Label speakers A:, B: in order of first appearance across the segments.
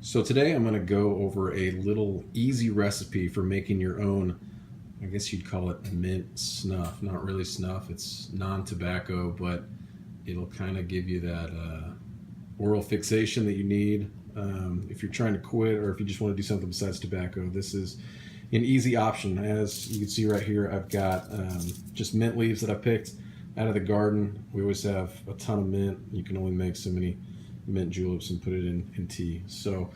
A: So today I'm going to go over a little easy recipe for making your own, I guess you'd call it mint snuff. Not really snuff, it's non-tobacco, but it'll kind of give you that oral fixation that you need. If you're trying to quit or if you just want to do something besides tobacco, this is an easy option. As you can see right here, I've got just mint leaves that I picked out of the garden. We always have a ton of mint. You can only make so many mint juleps and put it in tea. So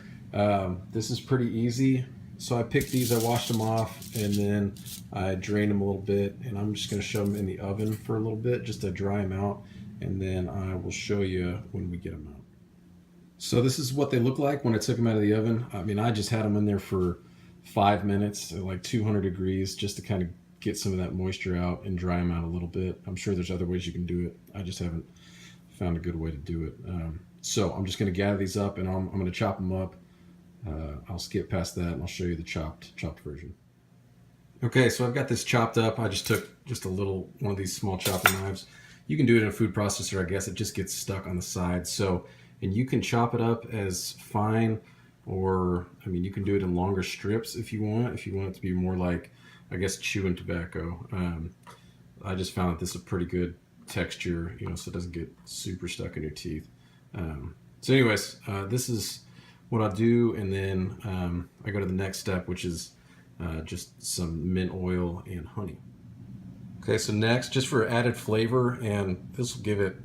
A: this is pretty easy. So I picked these, I washed them off, and then I drained them a little bit, and I'm just going to shove them in the oven for a little bit just to dry them out, and then I will show you when we get them out. So this is what they look like when I took them out of the oven. I mean, I just had them in there for 5 minutes at like 200 degrees just to kind of get some of that moisture out and dry them out a little bit. I'm sure there's other ways you can do it. I just haven't found a good way to do it. So I'm just going to gather these up, and I'm going to chop them up. I'll skip past that and I'll show you the chopped version. Okay, so I've got this chopped up. I just took just a little one of these small chopping knives. You can do it in a food processor, I guess. It just gets stuck on the side. So, and you can chop it up as fine, or I mean, you can do it in longer strips if you want. If you want it to be more like, I guess, chewing tobacco. I just found that this is a pretty good texture, so it doesn't get super stuck in your teeth. So anyways, this is what I'll do, and then I go to the next step, which is just some mint oil and honey. Okay, so next, just for added flavor, and this will give it,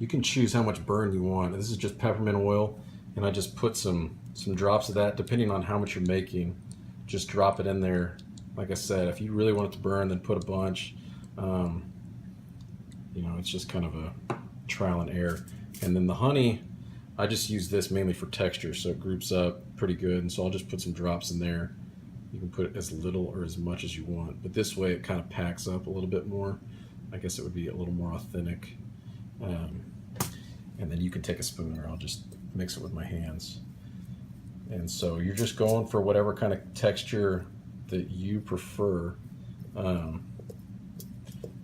A: you can choose how much burn you want. This is just peppermint oil, and I just put some drops of that, depending on how much you're making. Just drop it in there. Like I said, if you really want it to burn, then put a bunch. It's just kind of a trial and error. And then the honey, I just use this mainly for texture, so it groups up pretty good, and so I'll just put some drops in there. You can put as little or as much as you want, but this way it kind of packs up a little bit more. I guess it would be a little more authentic. And then you can take a spoon, or I'll just mix it with my hands. And so you're just going for whatever kind of texture that you prefer.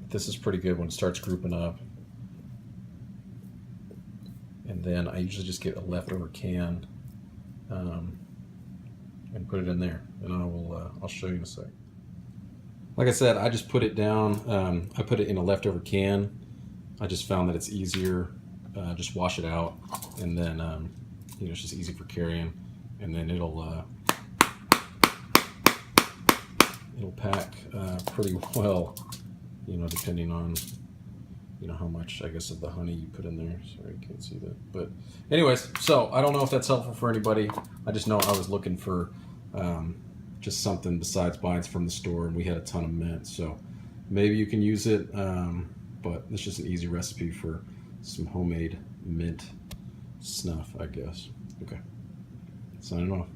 A: This is pretty good when it starts grouping up. And then I usually just get a leftover can and put it in there, and I'll show you in a sec. Like I said, I just put it down. I put it in a leftover can. I just found that it's easier. Just wash it out, and then it's just easy for carrying, and then it'll pack pretty well, depending on how much, I guess, of the honey you put in there. Sorry, you can't see that. But anyways, so I don't know if that's helpful for anybody. I just know I was looking for just something besides buying it from the store, and we had a ton of mint. So maybe you can use it, but it's just an easy recipe for some homemade mint snuff, I guess. Okay, signing off.